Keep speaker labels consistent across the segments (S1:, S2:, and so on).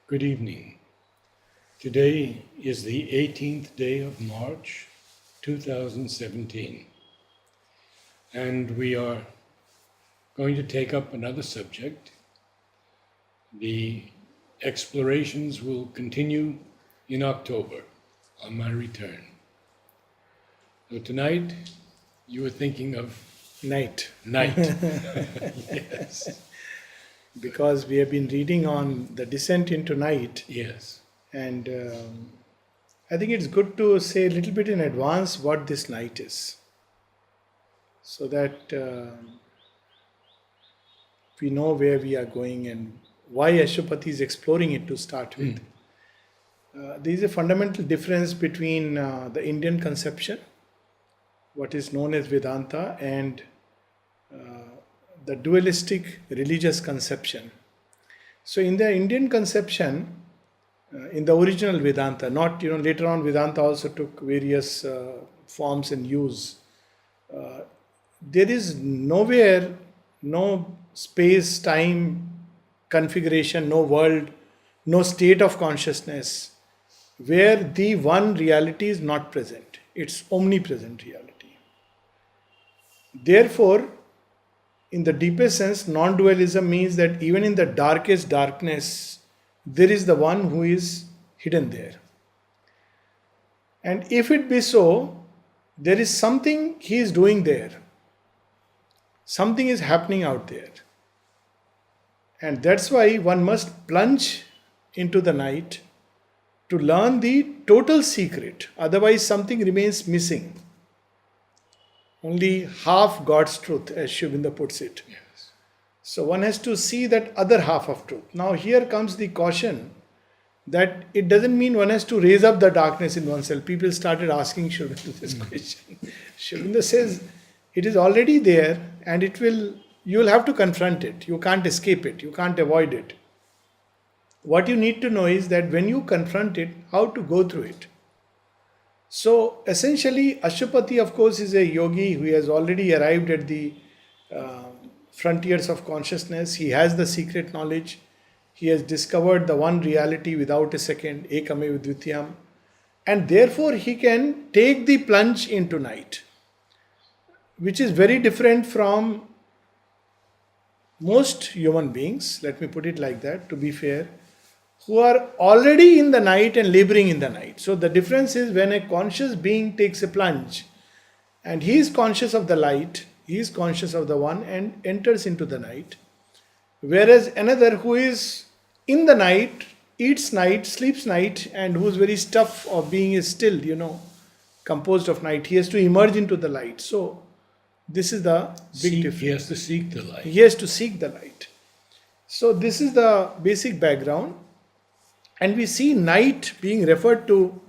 S1: Good evening. Today is the 18th day of March 2017, and we are going to take up another subject. The explorations will continue in October on my return. So tonight you were thinking of
S2: Night.
S1: night. Yes,
S2: Because we have been reading on the descent into night,
S1: yes.
S2: and I think it's good to say a little bit in advance what this night is, so that we know where we are going and why Ashwapati is exploring it to start with. There is a fundamental difference between the Indian conception, what is known as Vedanta, and the dualistic religious conception. So, in the Indian conception, in the original Vedanta, not later on, Vedanta also took various forms and use. There is nowhere, no space, time, configuration, no world, no state of consciousness where the one reality is not present. It's omnipresent reality. Therefore, in the deepest sense, non dualism means that even in the darkest darkness, there is the one who is hidden there. And if it be so, there is something he is doing there, something is happening out there. And that's why one must plunge into the night to learn the total secret. Otherwise, something remains missing. Only half God's truth, as Shubinda puts it.
S1: Yes.
S2: So one has to see that other half of truth. Now here comes the caution that it doesn't mean one has to raise up the darkness in oneself. People started asking Shubinda this question. Shubinda says it is already there and you will have to confront it. You can't escape it. You can't avoid it. What you need to know is that when you confront it, how to go through it. So essentially, Ashwapati, of course, is a yogi who has already arrived at the frontiers of consciousness. He has the secret knowledge. He has discovered the one reality without a second, Ekame Vidvityam. And therefore, he can take the plunge into night, which is very different from most human beings, let me put it like that, to be fair, who are already in the night and laboring in the night. So the difference is when a conscious being takes a plunge and he is conscious of the light, he is conscious of the one and enters into the night. Whereas another who is in the night, eats night, sleeps night, and whose very stuff of being is still, composed of night, he has to emerge into the light. So this is the big difference.
S1: He has to seek the light.
S2: He has to seek the light. So this is the basic background. And we see night being referred to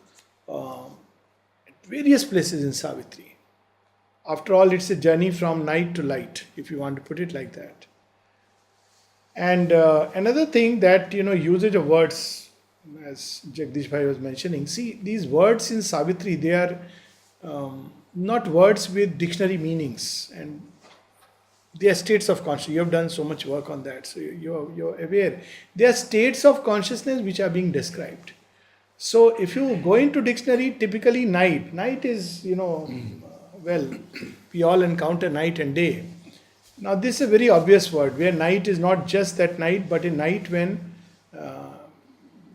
S2: at various places in Savitri. After all, it's a journey from night to light, if you want to put it like that. And another thing that, usage of words, as Jagdish Bhai was mentioning, see, these words in Savitri, they are not words with dictionary meanings. And they are states of consciousness. You have done so much work on that, so you're aware. They are states of consciousness which are being described. So if you go into dictionary, typically night is, well, we all encounter night and day. Now this is a very obvious word, where night is not just that night, but a night when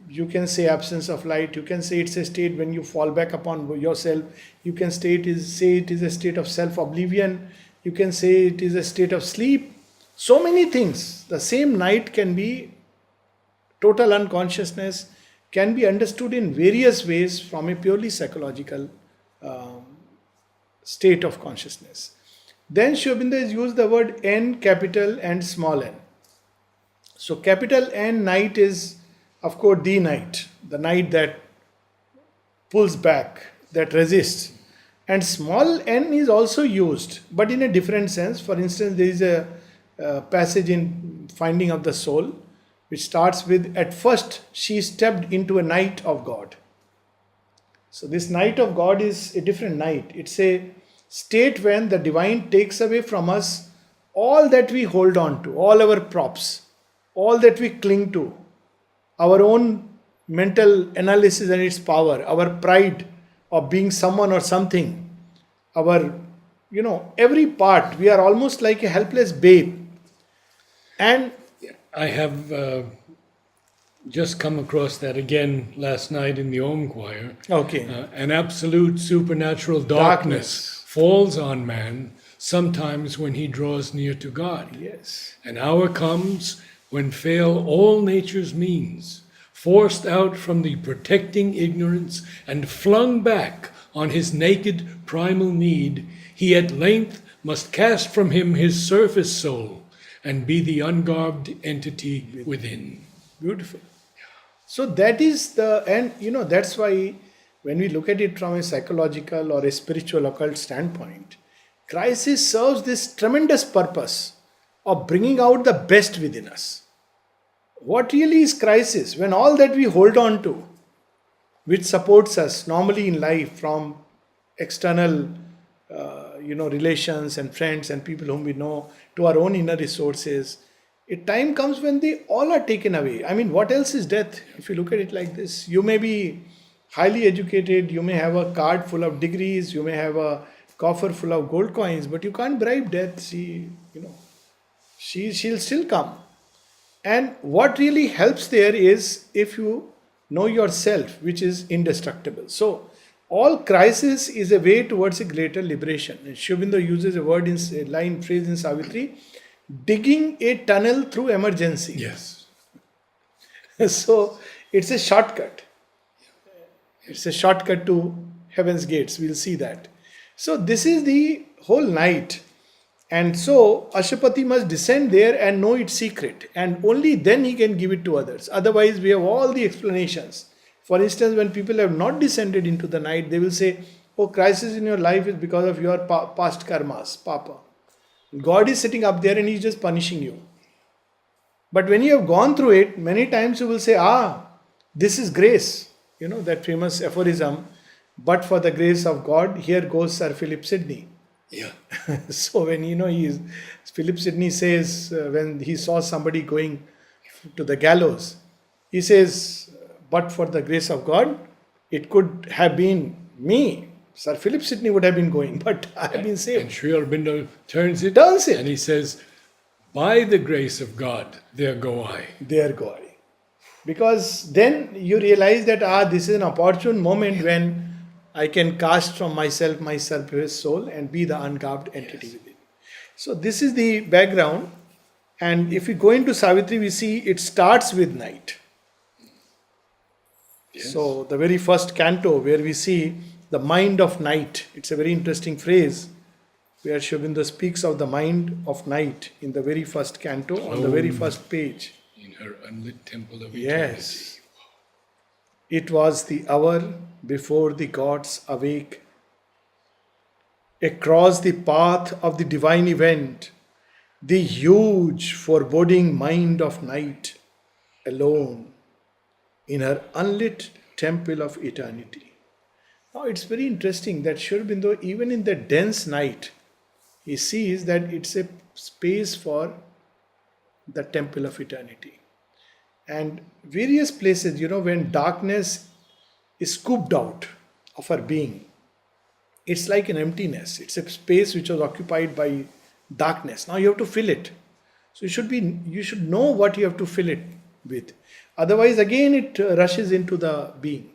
S2: you can say absence of light, you can say it's a state when you fall back upon yourself, you can say it is a state of self-oblivion, you can say it is a state of sleep. So many things. The same night can be total unconsciousness, can be understood in various ways from a purely psychological state of consciousness. Then Sri Aurobindo has used the word N, capital and small n. So capital N night is, of course, the night that pulls back, that resists. And small n is also used, but in a different sense. For instance, there is a passage in Finding of the Soul, which starts with, at first she stepped into a night of God. So this night of God is a different night. It's a state when the divine takes away from us all that we hold on to, all our props, all that we cling to, our own mental analysis and its power, our pride of being someone or something, our, every part, we are almost like a helpless babe. And
S1: I have just come across that again last night in the Om choir.
S2: okay,
S1: An absolute supernatural
S2: darkness.
S1: darkness falls on man sometimes when he draws near to God.
S2: Yes.
S1: An hour comes when fail all nature's means, forced out from the protecting ignorance and flung back on his naked primal need, he at length must cast from him his surface soul and be the ungarbed entity within.
S2: Beautiful. So that is and that's why when we look at it from a psychological or a spiritual occult standpoint, crisis serves this tremendous purpose of bringing out the best within us. What really is crisis? When all that we hold on to, which supports us normally in life from external, relations and friends and people whom we know, to our own inner resources, a time comes when they all are taken away. I mean, what else is death? If you look at it like this, you may be highly educated, you may have a card full of degrees, you may have a coffer full of gold coins, but you can't bribe death. She'll still come. And what really helps there is if you know yourself, which is indestructible. So, all crisis is a way towards a greater liberation. And Sri Aurobindo uses a word in a line phrase in Savitri, digging a tunnel through emergency.
S1: Yes.
S2: So, it's a shortcut. It's a shortcut to heaven's gates. We'll see that. So, this is the whole night. And so Ashapati must descend there and know its secret, and only then he can give it to others. Otherwise, we have all the explanations. For instance, when people have not descended into the night, they will say, "Oh, crisis in your life is because of your past karmas, Papa." God is sitting up there and he's just punishing you. But when you have gone through it, many times you will say, this is grace. You know, that famous aphorism, "But for the grace of God, here goes Sir Philip Sidney."
S1: Yeah.
S2: So when Philip Sidney says when he saw somebody going to the gallows, he says, "But for the grace of God, it could have been me. Sir Philip Sidney would have been going, but I have been
S1: And
S2: saved."
S1: Sri Aurobindo turns it
S2: Turns it.
S1: and he says, "By the grace of God, there go I."
S2: There go I. Because then you realize that this is an opportune moment when I can cast from myself my surface soul and be the ungarbed entity within. So this is the background. And if we go into Savitri, we see it starts with night.
S1: Yes.
S2: So the very first canto where we see the mind of night, it's a very interesting phrase where Sri Aurobindo speaks of the mind of night in the very first canto on the very first page.
S1: In her unlit temple of eternity.
S2: Yes. It was the hour before the gods awake. Across the path of the divine event, the huge foreboding mind of night, alone, in her unlit temple of eternity. Now it's very interesting that Sri Aurobindo, even in the dense night, he sees that it's a space for the temple of eternity. And various places, when darkness is scooped out of our being, it's like an emptiness. It's a space which was occupied by darkness. Now you have to fill it. So you should know what you have to fill it with. Otherwise, again, it rushes into the being.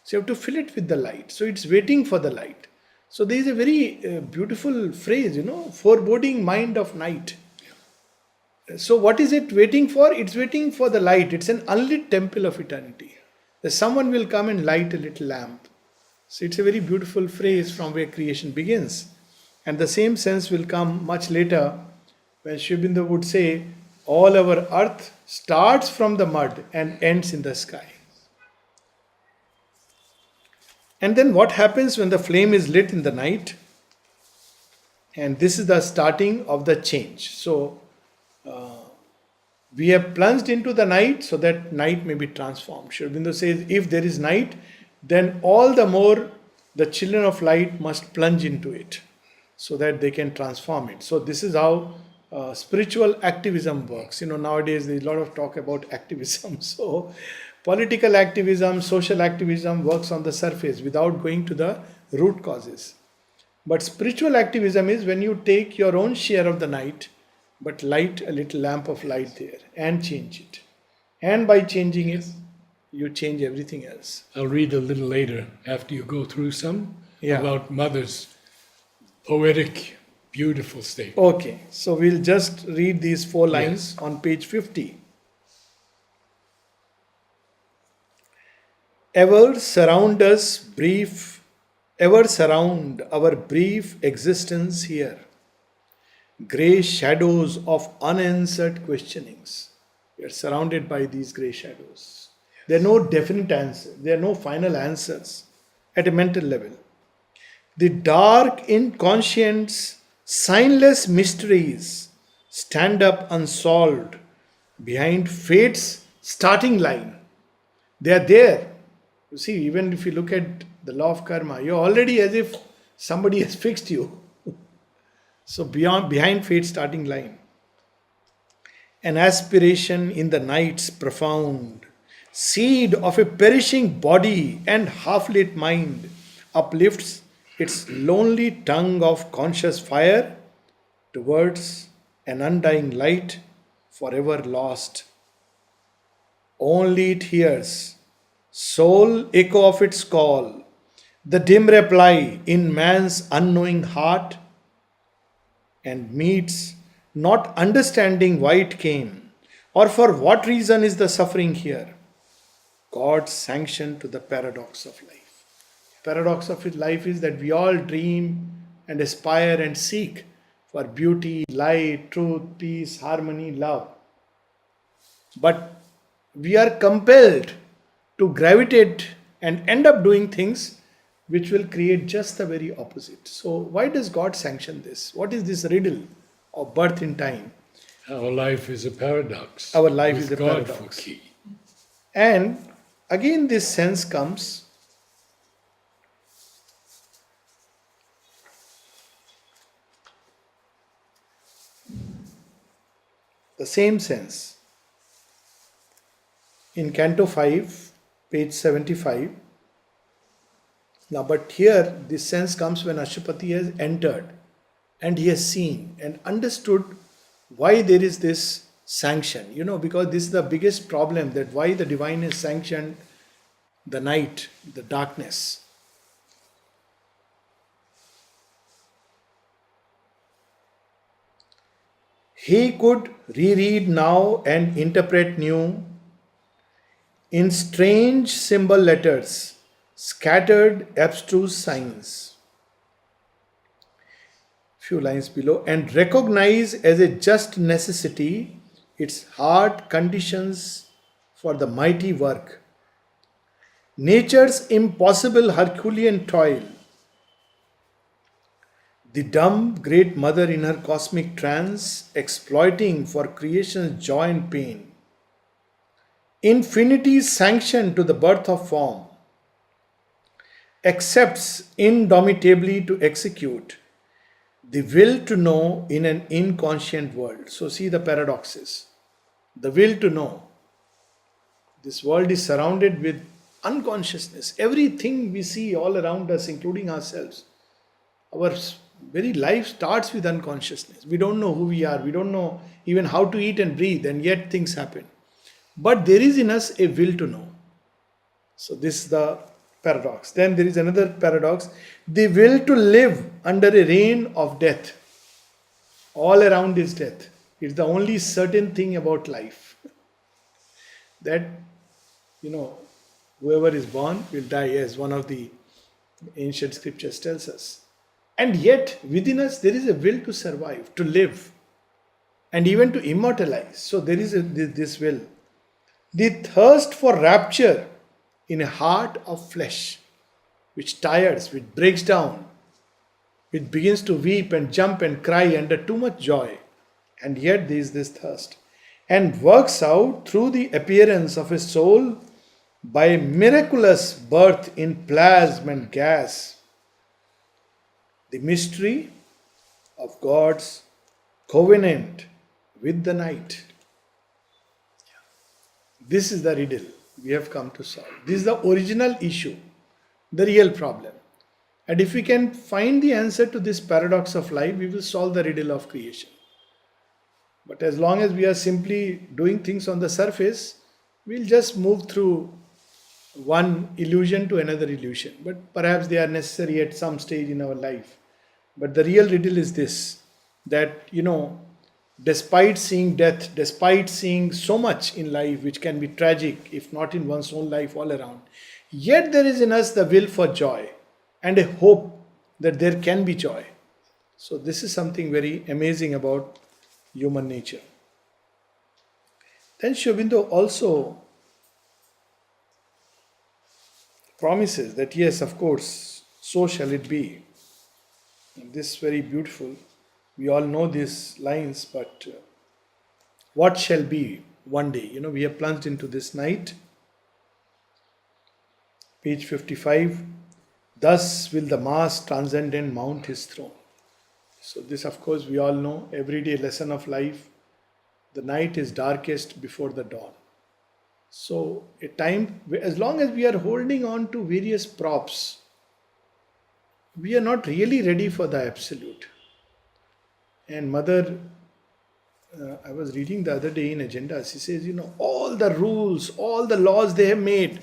S2: So you have to fill it with the light. So it's waiting for the light. So there is a very beautiful phrase, foreboding mind of night. So what is it waiting for? It's waiting for the light. It's an unlit temple of eternity. Someone will come and light a little lamp. So it's a very beautiful phrase from where creation begins. And the same sense will come much later when Sri Aurobindo would say, all our earth starts from the mud and ends in the sky. And then what happens when the flame is lit in the night? And this is the starting of the change. So we have plunged into the night so that night may be transformed. Sri Aurobindo says, if there is night, then all the more the children of light must plunge into it so that they can transform it. So this is how spiritual activism works. Nowadays there's a lot of talk about activism. So, political activism, social activism works on the surface without going to the root causes. But spiritual activism is when you take your own share of the night, but light a little lamp of light there and change it. And by changing it, you change everything else.
S1: I'll read a little later after you go through some
S2: Yeah.
S1: about Mother's poetic, beautiful statement.
S2: Okay, so we'll just read these 4 lines on page 50. Ever surround us brief, ever surround our brief existence here. Grey shadows of unanswered questionings. We are surrounded by these grey shadows. There are no definite answers, there are no final answers at a mental level. The dark, inconscient, signless mysteries stand up unsolved behind fate's starting line. They are there. You see, even if you look at the law of karma, you're already as if somebody has fixed you. So behind fate's starting line. An aspiration in the night's profound, seed of a perishing body and half-lit mind, uplifts its lonely tongue of conscious fire towards an undying light forever lost. Only it hears, sole echo of its call, the dim reply in man's unknowing heart, and meets, not understanding why it came, or for what reason is the suffering here, God's sanction to the paradox of life. Paradox of life is that we all dream and aspire and seek for beauty, light, truth, peace, harmony, love. But we are compelled to gravitate and end up doing things which will create just the very opposite. So, why does God sanction this? What is this riddle of birth in time?
S1: Our life is a paradox.
S2: Our life
S1: with
S2: is a
S1: God
S2: paradox.
S1: for key.
S2: And again, this sense comes the same sense in Canto 5, page 75. Now, but here this sense comes when Ashwapati has entered and he has seen and understood why there is this sanction. Because this is the biggest problem, that why the divine has sanctioned the night, the darkness. He could reread now and interpret new in strange symbol letters, scattered abstruse signs. Few lines below, and recognize as a just necessity its hard conditions for the mighty work. Nature's impossible Herculean toil. The dumb great mother in her cosmic trance, exploiting for creation's joy and pain. Infinity's sanction to the birth of form, accepts indomitably to execute the will to know in an inconscient world. So, see the paradoxes. The will to know. This world is surrounded with unconsciousness. Everything we see all around us, including ourselves, our very life starts with unconsciousness. We don't know who we are. We don't know even how to eat and breathe, and yet things happen. But there is in us a will to know. So this is the paradox. Then there is another paradox. The will to live under a reign of death. All around is death. It's the only certain thing about life. That, whoever is born will die, as one of the ancient scriptures tells us. And yet, within us, there is a will to survive, to live, and even to immortalize. So there is this will. The thirst for rapture in a heart of flesh, which tires, which breaks down, which begins to weep and jump and cry under too much joy. And yet there is this thirst. And works out through the appearance of a soul by a miraculous birth in plasma and gas, the mystery of God's covenant with the night. This is the riddle we have come to solve. This is the original issue, the real problem. And if we can find the answer to this paradox of life, we will solve the riddle of creation. But as long as we are simply doing things on the surface, we'll just move through one illusion to another illusion. But perhaps they are necessary at some stage in our life. But the real riddle is this, that, despite seeing death, despite seeing so much in life which can be tragic, if not in one's own life, all around, yet there is in us the will for joy and a hope that there can be joy. So, this is something very amazing about human nature. Then Sri Aurobindo also promises that yes, of course, so shall it be. And this is very beautiful. We all know these lines, but what shall be one day? We have plunged into this night. Page 55. Thus will the mass transcendent mount his throne. So this, of course, we all know, everyday lesson of life. The night is darkest before the dawn. So a time, as long as we are holding on to various props, we are not really ready for the absolute. And Mother, I was reading the other day in Agenda, she says, all the rules, all the laws they have made.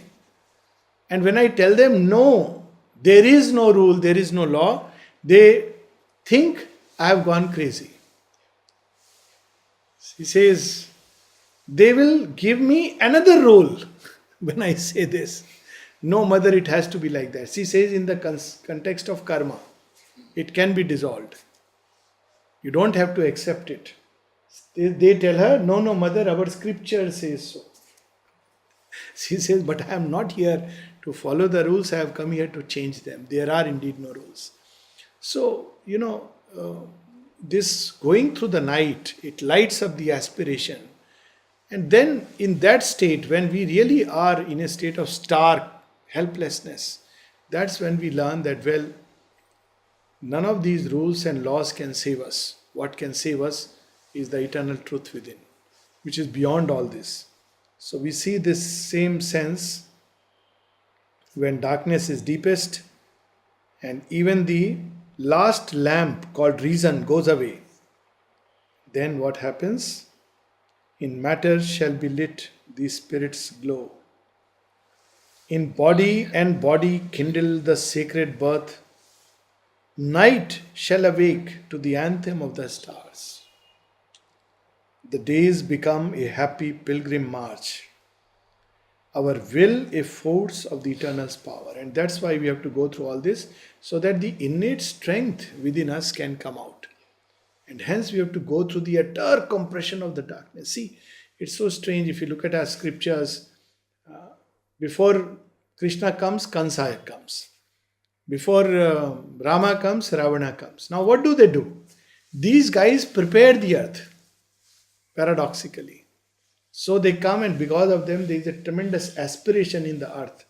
S2: And when I tell them, no, there is no rule, there is no law, they think I have gone crazy. She says, they will give me another rule when I say this. No, Mother, it has to be like that. She says in the context of karma, it can be dissolved. You don't have to accept it. They tell her, no, Mother, our scripture says so. She says, but I am not here to follow the rules, I have come here to change them. There are indeed no rules. So, this going through the night, it lights up the aspiration. And then in that state, when we really are in a state of stark helplessness, that's when we learn that, well, none of these rules and laws can save us. What can save us is the eternal truth within, which is beyond all this. So we see this same sense when darkness is deepest and even the last lamp called reason goes away. Then what happens? In matter shall be lit the spirit's glow. In body and body kindle the sacred birth. Night shall awake to the anthem of the stars. The days become a happy pilgrim march. Our will a force of the eternal's power. And that's why we have to go through all this, so that the innate strength within us can come out. And hence we have to go through the utter compression of the darkness. See, it's so strange if you look at our scriptures. Before Krishna comes, Kansa comes. Before Rama comes, Ravana comes. Now what do? These guys prepare the earth, paradoxically. So they come, and because of them there is a tremendous aspiration in the earth.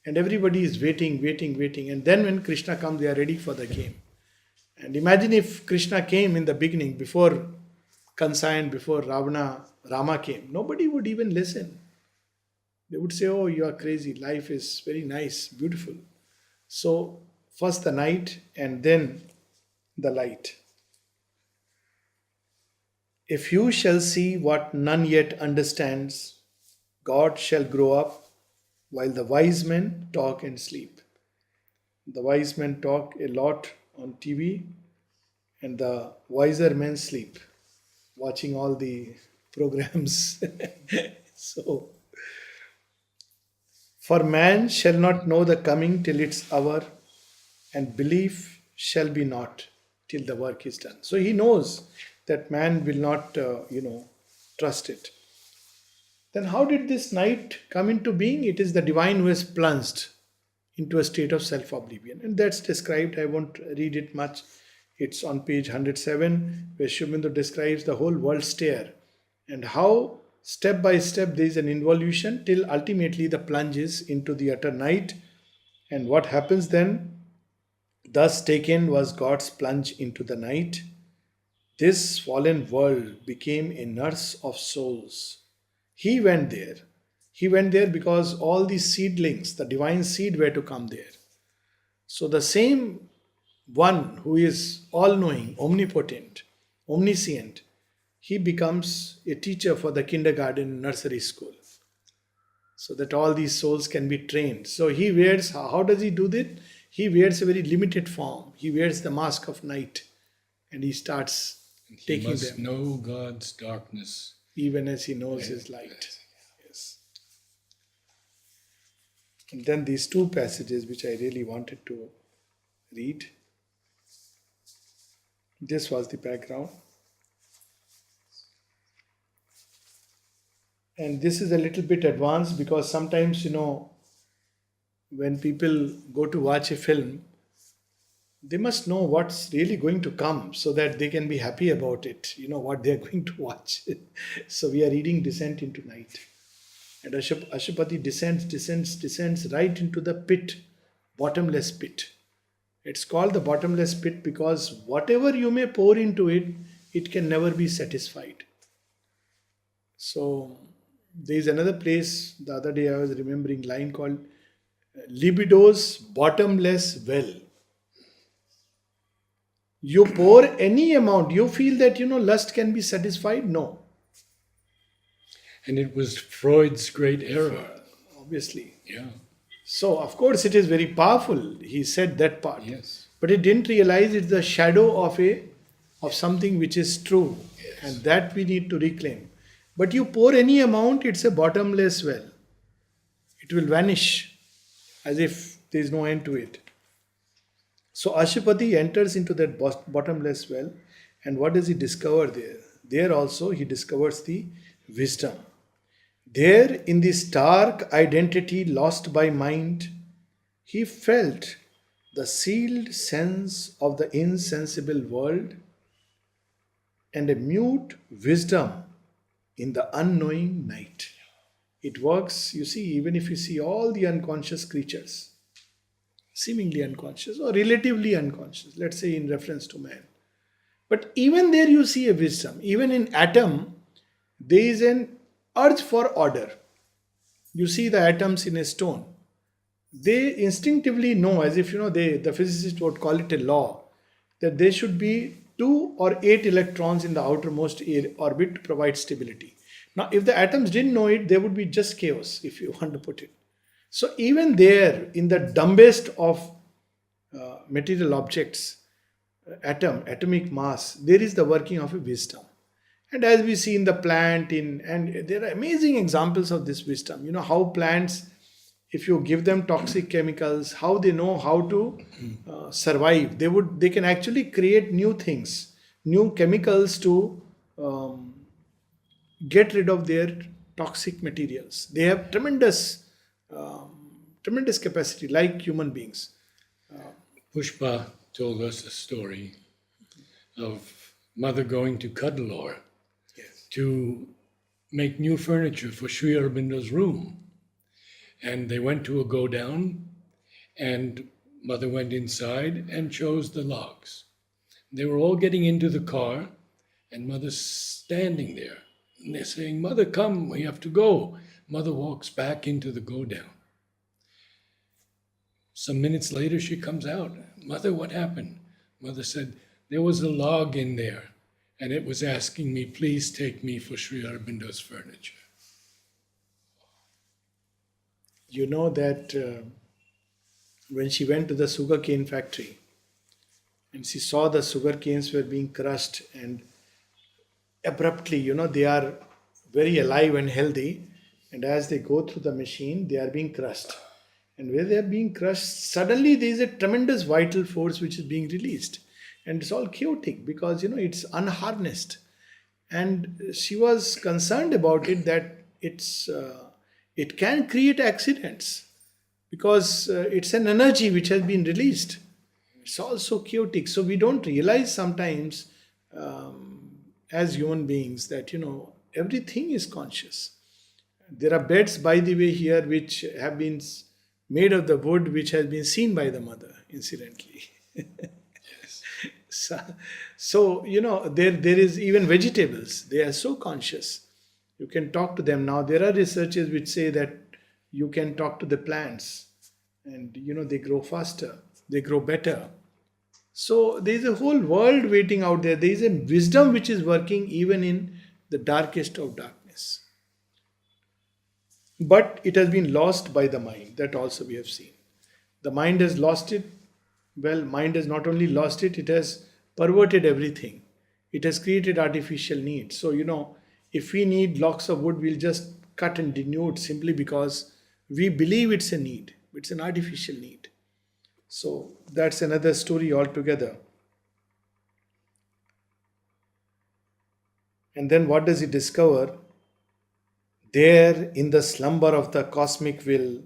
S2: And everybody is waiting. And then when Krishna comes, they are ready for the game. And imagine if Krishna came in the beginning, before Kansa and before Rama came. Nobody would even listen. They would say, oh, you are crazy. Life is very nice, beautiful. So, first the night and then the light. A few shall see what none yet understands. God shall grow up while the wise men talk and sleep. The wise men talk a lot on TV and the wiser men sleep, watching all the programs. So, for man shall not know the coming till its hour, and belief shall be not till the work is done. So he knows that man will not, trust it. Then how did this night come into being? It is the divine who has plunged into a state of self-oblivion. And that's described, I won't read it much. It's on page 107, where Sri Aurobindo describes the whole world stare and how step by step there is an involution till ultimately the plunge is into the utter night. And what happens then? Thus taken was God's plunge into the night. this fallen world became a nurse of souls. He went there. He went there because all these seedlings, the divine seed, were to come there. So the same one who is all knowing, omnipotent, omniscient, he becomes a teacher for the kindergarten nursery school so that all these souls can be trained. So he wears, how does he do that? He wears a very limited form. He wears the mask of night and he starts
S1: He
S2: taking
S1: must
S2: them
S1: know God's darkness.
S2: even as he knows his light. Yes. And then these two passages which I really wanted to read. This was the background. And this is a little bit advanced because sometimes, when people go to watch a film, they must know what's really going to come so that they can be happy about it, what they're going to watch. So we are reading Descent into Night. And Ashupati descends right into the pit, bottomless pit. It's called the bottomless pit because whatever you may pour into it, it can never be satisfied. So there is another place, the other day I was remembering line called libido's bottomless well. You pour any amount, you feel that lust can be satisfied? No,
S1: And it was Freud's great error.
S2: obviously.
S1: Yeah.
S2: So of course it is very powerful. He said that part.
S1: Yes.
S2: But he didn't realize it's the shadow of something which is true.
S1: Yes.
S2: And that we need to reclaim. But you pour any amount, it's a bottomless well. It will vanish as if there is no end to it. So Ashupati enters into that bottomless well, and what does he discover there? There also he discovers the wisdom. There, in this stark identity lost by mind, he felt the sealed sense of the insensible world and a mute wisdom in the unknowing night. It works, you see, even if you see all the unconscious creatures, seemingly unconscious or relatively unconscious, let's say in reference to man. But even there you see a wisdom. Even in atom, there is an urge for order. You see the atoms in a stone. They instinctively know, as if the physicist would call it a law, that there should be 2 or 8 electrons in the outermost orbit to provide stability. Now, if the atoms didn't know it, there would be just chaos, if you want to put it. So even there, in the dumbest of material objects, atomic mass, there is the working of a wisdom. And as we see in the plant, and there are amazing examples of this wisdom. How plants, if you give them toxic chemicals, how they know how to survive. They can actually create new things, new chemicals to get rid of their toxic materials. They have tremendous capacity, like human beings.
S1: Pushpa told us a story of mother going to Cuddalore to make new furniture for Sri Aurobindo's room. And they went to a go down, and mother went inside and chose the logs. They were all getting into the car, and mother's standing there. And they're saying, "Mother, come, we have to go." Mother walks back into the go down. Some minutes later, she comes out. "Mother, what happened?" Mother said, "There was a log in there, and it was asking me, please take me for Sri Aurobindo's furniture."
S2: You know that when she went to the sugarcane factory and she saw the sugar canes were being crushed, and abruptly, they are very alive and healthy, and as they go through the machine, they are being crushed. And where they are being crushed, suddenly there is a tremendous vital force which is being released. And it's all chaotic because, it's unharnessed. And she was concerned about it, that it can create accidents because it's an energy which has been released. It's also chaotic. So we don't realize sometimes as human beings that, everything is conscious. There are beds, by the way, here which have been made of the wood which has been seen by the mother, incidentally.
S1: Yes.
S2: So, there is even vegetables. They are so conscious. You can talk to them now. There are researches which say that you can talk to the plants, and they grow faster, they grow better. So there is a whole world waiting out there. There is a wisdom which is working even in the darkest of darkness. But it has been lost by the mind. That also we have seen. The mind has lost it. Well, mind has not only lost it, it has perverted everything. It has created artificial needs. So, if we need blocks of wood, we'll just cut and denude simply because we believe it's a need. It's an artificial need. So that's another story altogether. And then what does he discover? There, in the slumber of the cosmic will,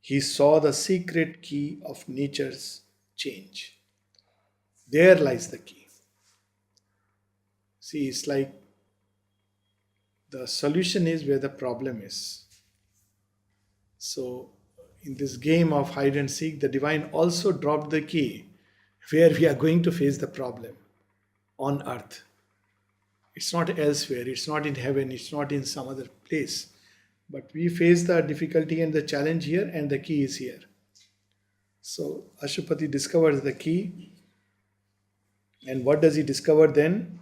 S2: he saw the secret key of nature's change. There lies the key. See, it's like the solution is where the problem is. So, in this game of hide and seek, the divine also dropped the key where we are going to face the problem on earth. It's not elsewhere, it's not in heaven, it's not in some other place. But we face the difficulty and the challenge here, and the key is here. So Ashupati discovers the key. And what does he discover then?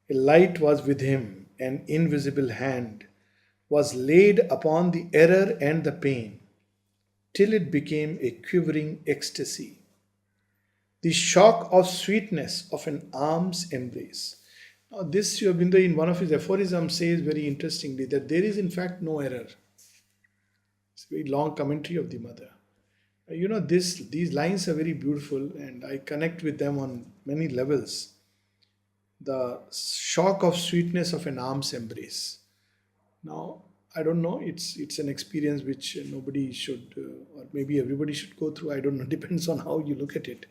S2: A light was with him, an invisible hand was laid upon the error and the pain, till it became a quivering ecstasy. The shock of sweetness of an arm's embrace. Now, this Sri Aurobindo in one of his aphorisms says very interestingly that there is in fact no error. It's a very long commentary of the mother. These lines are very beautiful and I connect with them on many levels. The shock of sweetness of an arm's embrace. Now, I don't know, it's an experience which nobody should, or maybe everybody should go through. I don't know, depends on how you look at it.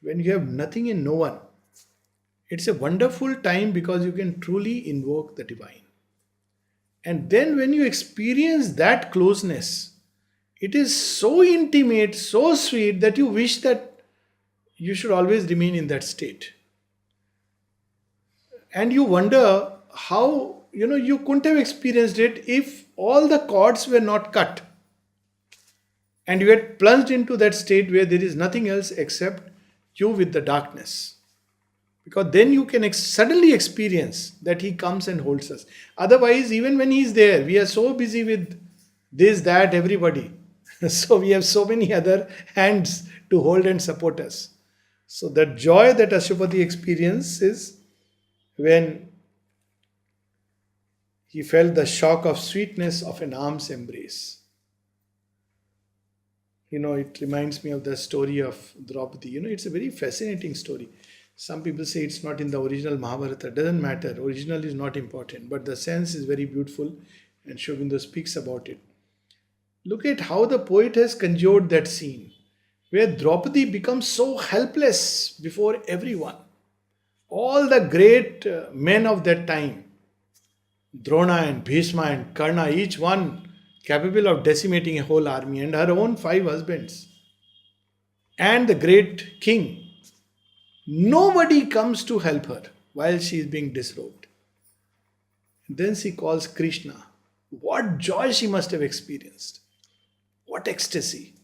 S2: When you have nothing and no one, it's a wonderful time because you can truly invoke the divine. And then when you experience that closeness, it is so intimate, so sweet that you wish that you should always remain in that state. And you wonder how, you couldn't have experienced it if all the cords were not cut. And you had plunged into that state where there is nothing else except you with the darkness. Because then you can suddenly experience that he comes and holds us. Otherwise, even when he's there, we are so busy with this, that, everybody. So we have so many other hands to hold and support us. So the joy that Ashupati experiences when he felt the shock of sweetness of an arm's embrace. It reminds me of the story of Draupadi. It's a very fascinating story. Some people say it's not in the original Mahabharata. Doesn't matter. Original is not important. But the sense is very beautiful and Sri Aurobindo speaks about it. Look at how the poet has conjured that scene where Draupadi becomes so helpless before everyone. All the great men of that time, Drona and Bhishma and Karna, each one capable of decimating a whole army, and her own 5 husbands, and the great king. Nobody comes to help her while she is being disrobed. And then she calls Krishna. What joy she must have experienced. What ecstasy.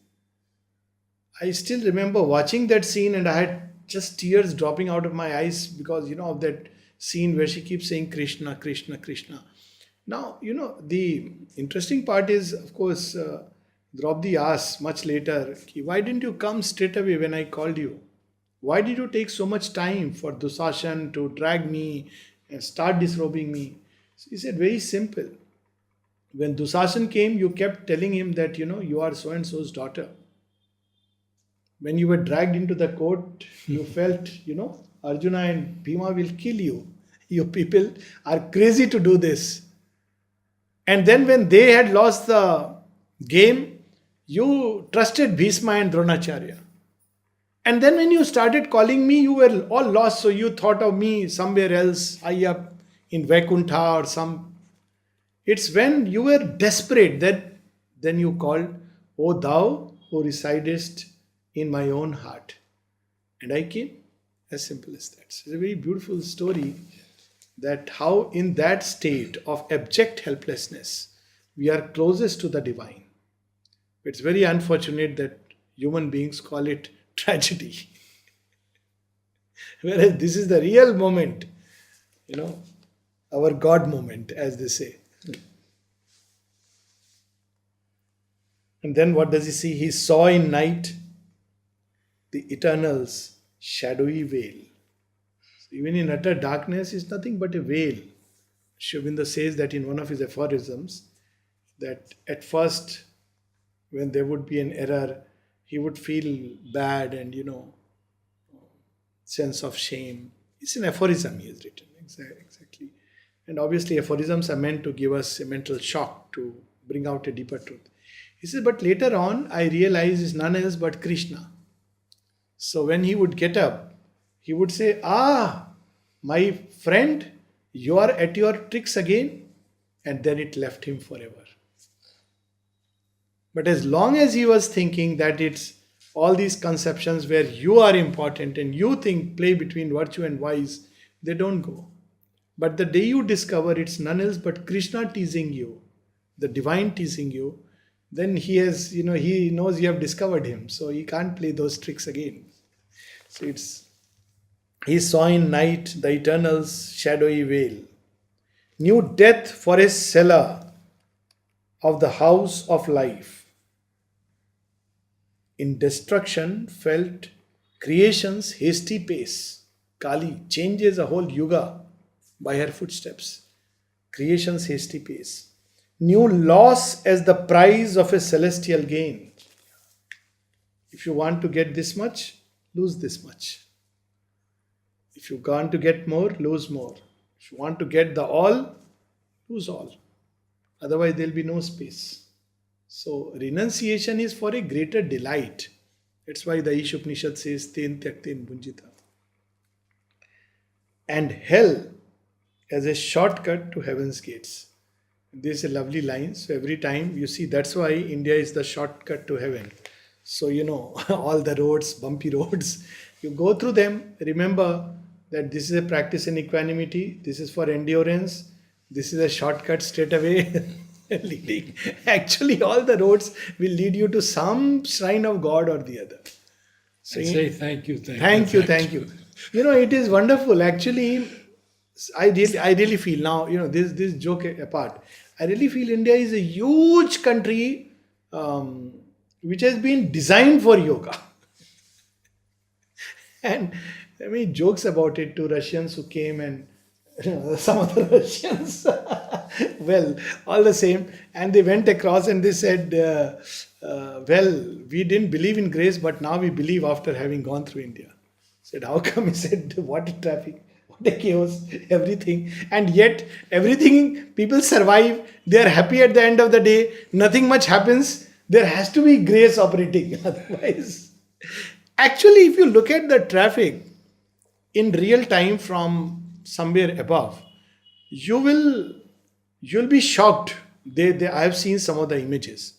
S2: I still remember watching that scene and I had just tears dropping out of my eyes because, of that scene where she keeps saying Krishna, Krishna, Krishna. Now, the interesting part is, of course, Draupadi asks much later, why didn't you come straight away when I called you? Why did you take so much time for Dusashan to drag me and start disrobing me? So he said, very simple. When Dusashan came, you kept telling him that, you are so-and-so's daughter. When you were dragged into the court, you felt, Arjuna and Bhima will kill you. You people are crazy to do this. And then when they had lost the game, you trusted Bhishma and Dronacharya. And then when you started calling me, you were all lost. So you thought of me somewhere else, high up in Vaikuntha or some. It's when you were desperate that then you called, O thou who residest in my own heart. And I came. As simple as that. So it's a very beautiful story that how in that state of abject helplessness we are closest to the divine. It's very unfortunate that human beings call it tragedy. Whereas this is the real moment, you know, our God moment, as they say. And then what does he see? He saw in night the eternal's shadowy veil. So even in utter darkness is nothing but a veil. Sri Aurobindo says that in one of his aphorisms, that at first, when there would be an error, he would feel bad and, sense of shame. It's an aphorism he has written, exactly. And obviously, aphorisms are meant to give us a mental shock to bring out a deeper truth. He says, but later on, I realized it's none else but Krishna. So when he would get up, he would say, "Ah, my friend, you are at your tricks again." And then it left him forever. But as long as he was thinking that it's all these conceptions where you are important and you think play between virtue and vice, they don't go. But the day you discover it's none else but Krishna teasing you, the divine teasing you, then he knows you have discovered him. So he can't play those tricks again. So he saw in night the eternal's shadowy veil, knew death for a cellar of the house of life. In destruction felt creation's hasty pace. Kali changes a whole yuga by her footsteps. Creation's hasty pace. Knew loss as the prize of a celestial gain. If you want to get this much, lose this much. If you want to get more, lose more. If you want to get the all, lose all. Otherwise, there will be no space. So, renunciation is for a greater delight. That's why the Ishopanishad says, Ten Tyakten Bunjita. And hell as a shortcut to heaven's gates. This is a lovely line. So, every time you see, that's why India is the shortcut to heaven. So, all the roads, bumpy roads, you go through them. Remember that this is a practice in equanimity. This is for endurance. This is a shortcut straight away. Leading. Actually, all the roads will lead you to some shrine of God or the other.
S1: So say thank you.
S2: Thank you. It is wonderful. Actually, I really feel now, this joke apart, I really feel India is a huge country which has been designed for yoga. And I mean, jokes about it to Russians who came and some other Russians. Well, all the same. And they went across and they said, well, we didn't believe in grace, but now we believe after having gone through India. I said, how come? He said, what a traffic, what a chaos, everything. And yet, everything, people survive. They are happy at the end of the day. Nothing much happens. There has to be grace operating. Otherwise, actually, if you look at the traffic in real time from somewhere above, you'll be shocked. I have seen some of the images.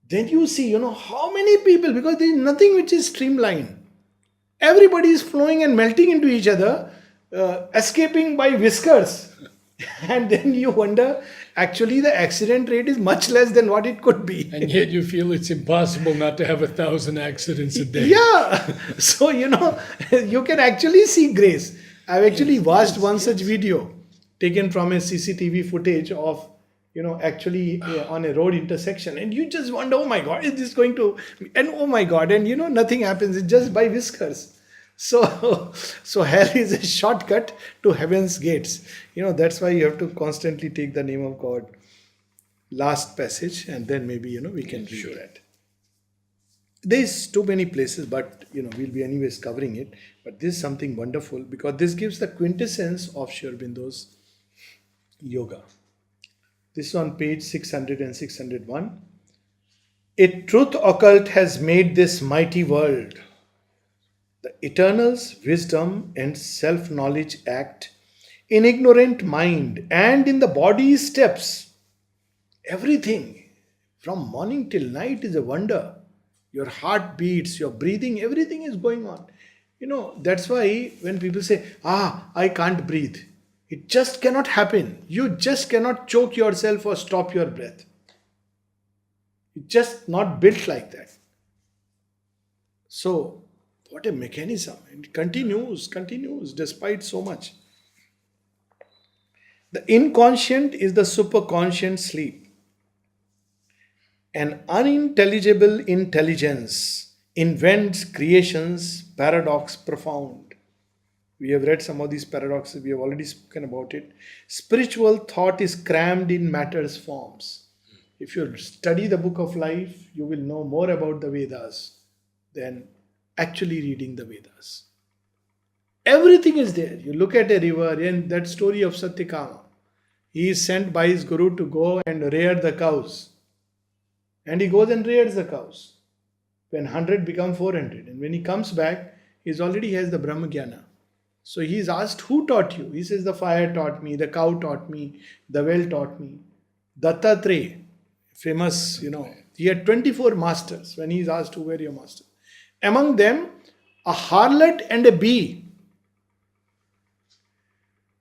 S2: Then you see, how many people, because there is nothing which is streamlined. Everybody is flowing and melting into each other, escaping by whiskers. And then you wonder, actually the accident rate is much less than what it could be.
S1: And yet you feel it's impossible not to have 1,000 accidents a day.
S2: Yeah. So, you can actually see grace. I've actually watched one such video taken from a CCTV footage of, actually on a road intersection. And you just wonder, oh my God, is this going to... And oh my God, and nothing happens. It's just by whiskers. So hell is a shortcut to heaven's gates. That's why you have to constantly take the name of God. Last passage, and then maybe, we can read that. There's too many places, but, we'll be anyways covering it. But this is something wonderful because this gives the quintessence of Sri Aurobindo's yoga. This is on page 600 and 601. A truth occult has made this mighty world. The eternal's wisdom and self-knowledge act in ignorant mind and in the body's steps. Everything from morning till night is a wonder. Your heart beats, your breathing, everything is going on. That's why when people say, I can't breathe, it just cannot happen. You just cannot choke yourself or stop your breath. It's just not built like that. So, what a mechanism. It continues despite so much. The inconscient is the superconscient sleep. An unintelligible intelligence invents creations, paradox profound. We have read some of these paradoxes, we have already spoken about it. Spiritual thought is crammed in matter's forms. If you study the book of life, you will know more about the Vedas than actually reading the Vedas. Everything is there. You look at a river, and that story of Satyakama. He is sent by his guru to go and rear the cows. And he goes and rears the cows. When 100 become 400. And when he comes back, he already has the Brahma Jnana. So he is asked, who taught you? He says, the fire taught me, the cow taught me, the well taught me. Dattatreya, famous, he had 24 masters. When he is asked, who were your masters? Among them, a harlot and a bee.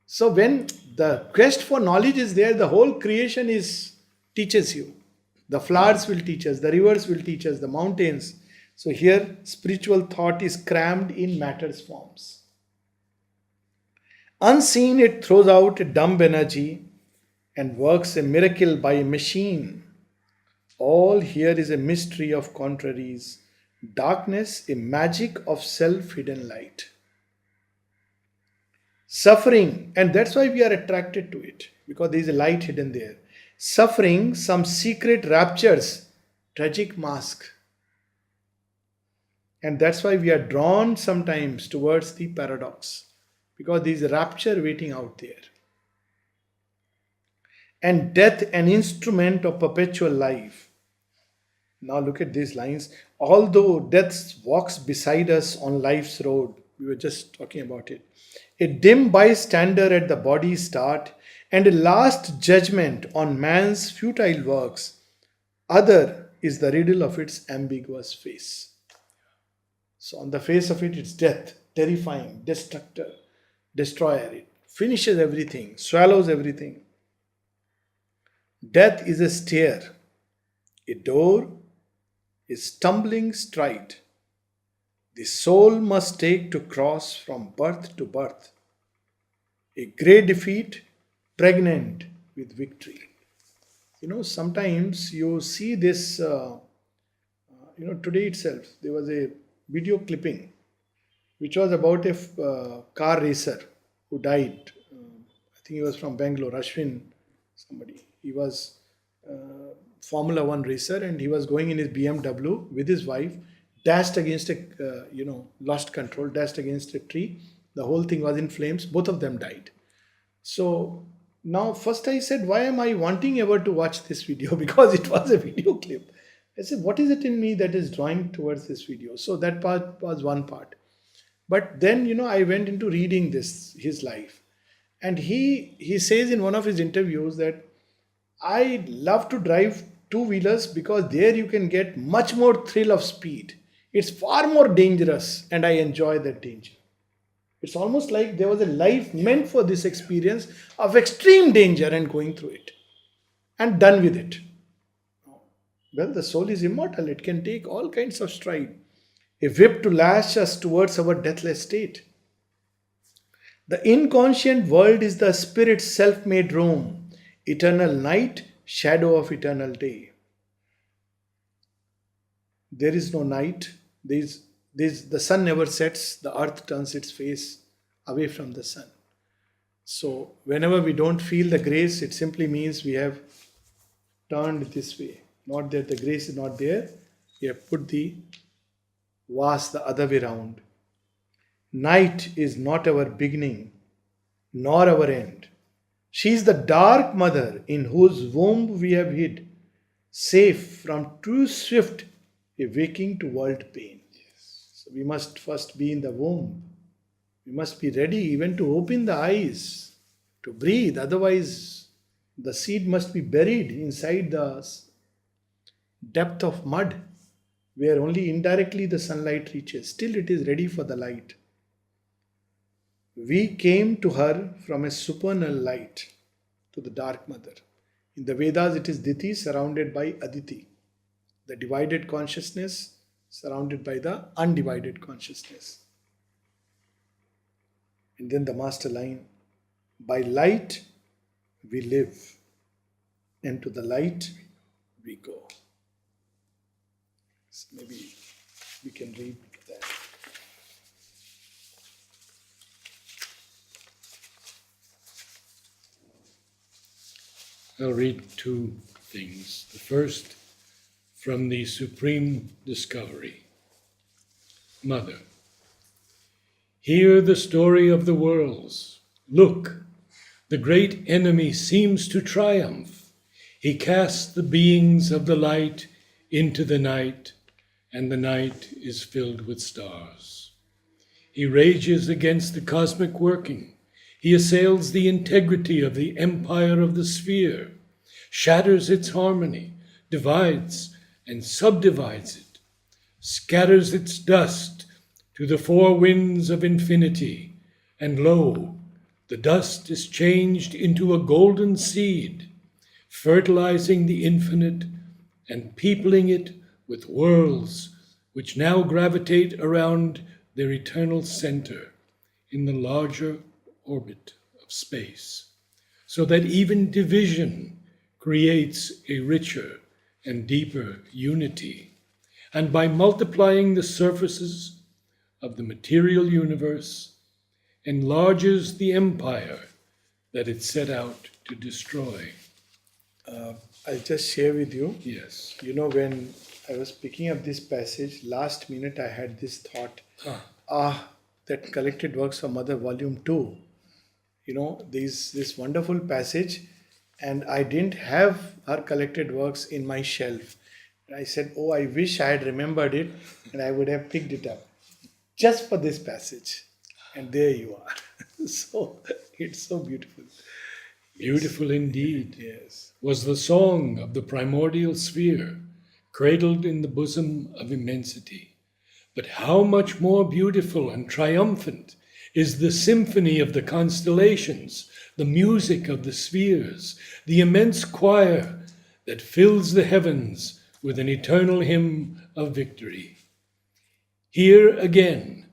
S2: So when the quest for knowledge is there, the whole creation teaches you. The flowers will teach us, the rivers will teach us, the mountains. So here, spiritual thought is crammed in matter's forms. Unseen, it throws out a dumb energy and works a miracle by a machine. All here is a mystery of contraries, darkness, a magic of self-hidden light. Suffering, and that's why we are attracted to it, because there is a light hidden there. Suffering, some secret raptures, tragic mask. And that's why we are drawn sometimes towards the paradox, because there is a rapture waiting out there. And death, an instrument of perpetual life. Now look at these lines. Although death walks beside us on life's road, we were just talking about it, a dim bystander at the body's start, and a last judgment on man's futile works, other is the riddle of its ambiguous face. So on the face of it, it's death, terrifying, destructor, destroyer. It finishes everything, swallows everything. Death is a stair, a door, a stumbling stride. The soul must take to cross from birth to birth. A grey defeat, pregnant with victory. Sometimes you see this, today itself, there was a video clipping which was about a car racer who died. I think he was from Bangalore, Ashwin, somebody. He was Formula One racer, and he was going in his BMW with his wife, dashed against lost control, dashed against a tree. The whole thing was in flames. Both of them died. So now, first I said, why am I wanting ever to watch this video? Because it was a video clip. I said, what is it in me that is drawing towards this video? So that part was one part. But then, I went into reading his life. And he says in one of his interviews that I love to drive two-wheelers because there you can get much more thrill of speed. It's far more dangerous, and I enjoy that danger. It's almost like there was a life meant for this experience of extreme danger and going through it and done with it. Well, the soul is immortal. It can take all kinds of stride. A whip to lash us towards our deathless state. The inconscient world is the spirit's self-made room, eternal night, shadow of eternal day. There is no night. The sun never sets. The earth turns its face away from the sun. So whenever we don't feel the grace, it simply means we have turned this way. Not that the grace is not there. We have put the vase the other way round. Night is not our beginning, nor our end. She is the dark mother in whose womb we have hid, safe from too swift a waking to world pain. So we must first be in the womb. We must be ready even to open the eyes, to breathe. Otherwise, the seed must be buried inside the depth of mud, where only indirectly the sunlight reaches. Still, it is ready for the light. We came to her from a supernal light, to the dark mother. In the Vedas, it is Diti surrounded by Aditi, the divided consciousness surrounded by the undivided consciousness. And then the master line, by light we live, and to the light we go. So maybe we can read that.
S1: I'll read two things. The first, from the Supreme Discovery. Mother, hear the story of the worlds. Look, the great enemy seems to triumph. He casts the beings of the light into the night, and the night is filled with stars. He rages against the cosmic working. He assails the integrity of the empire of the sphere, shatters its harmony, divides and subdivides it, scatters its dust to the four winds of infinity, and lo, the dust is changed into a golden seed, fertilizing the infinite and peopling it with worlds which now gravitate around their eternal center in the larger orbit of space, so that even division creates a richer and deeper unity, and by multiplying the surfaces of the material universe, enlarges the empire that it set out to destroy.
S2: I'll just share with you.
S1: Yes.
S2: You know, when I was picking up this passage, last minute I had this thought, that Collected Works of Mother Volume 2. You know, this wonderful passage, and I didn't have her collected works in my shelf. And I said, oh, I wish I had remembered it and I would have picked it up just for this passage. And there you are. So it's so beautiful.
S1: Beautiful indeed.
S2: Yes.
S1: Was the song of the primordial sphere, cradled in the bosom of immensity. But how much more beautiful and triumphant is the symphony of the constellations, the music of the spheres, the immense choir that fills the heavens with an eternal hymn of victory. Here again,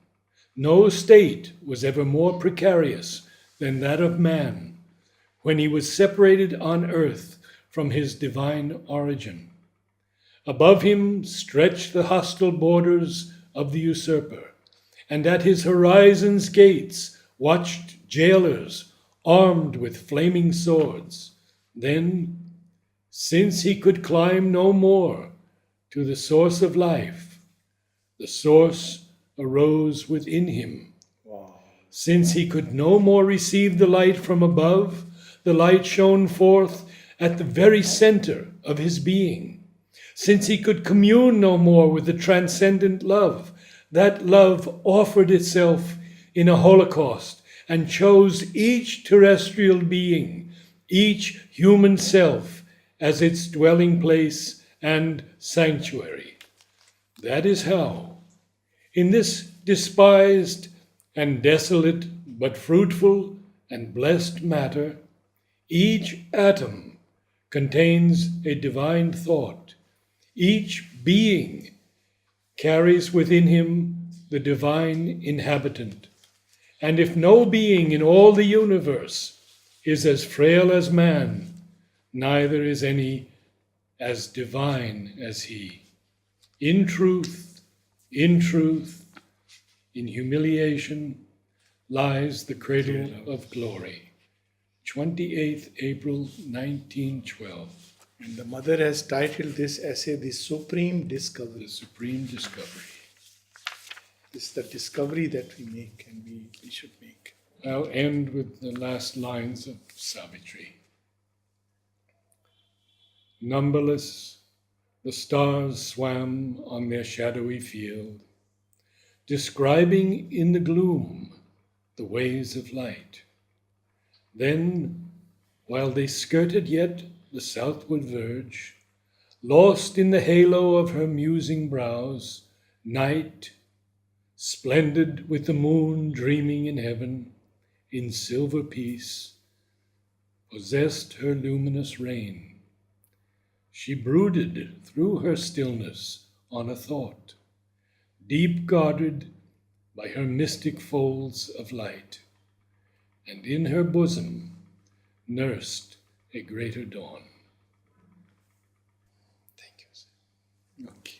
S1: no state was ever more precarious than that of man when he was separated on earth from his divine origin. Above him stretched the hostile borders of the usurper, and at his horizon's gates watched jailers armed with flaming swords. Then, since he could climb no more to the source of life, the source arose within him.
S2: Wow.
S1: Since he could no more receive the light from above, the light shone forth at the very center of his being. Since he could commune no more with the transcendent love, that love offered itself in a holocaust and chose each terrestrial being, each human self, as its dwelling place and sanctuary. That is how, in this despised and desolate but fruitful and blessed matter, each atom contains a divine thought. Each being carries within him the divine inhabitant. And if no being in all the universe is as frail as man, neither is any as divine as he. In truth, in humiliation lies the cradle of glory. 28th April 1912.
S2: And the mother has titled this essay The Supreme Discovery.
S1: The Supreme Discovery.
S2: It's the discovery that we make and we should make.
S1: I'll end with the last lines of Savitri. Numberless, the stars swam on their shadowy field, describing in the gloom the ways of light. Then, while they skirted yet the southward verge, lost in the halo of her musing brows, night, splendid with the moon dreaming in heaven, in silver peace, possessed her luminous reign. She brooded through her stillness on a thought, deep guarded by her mystic folds of light, and in her bosom nursed a greater dawn. Thank you. Okay.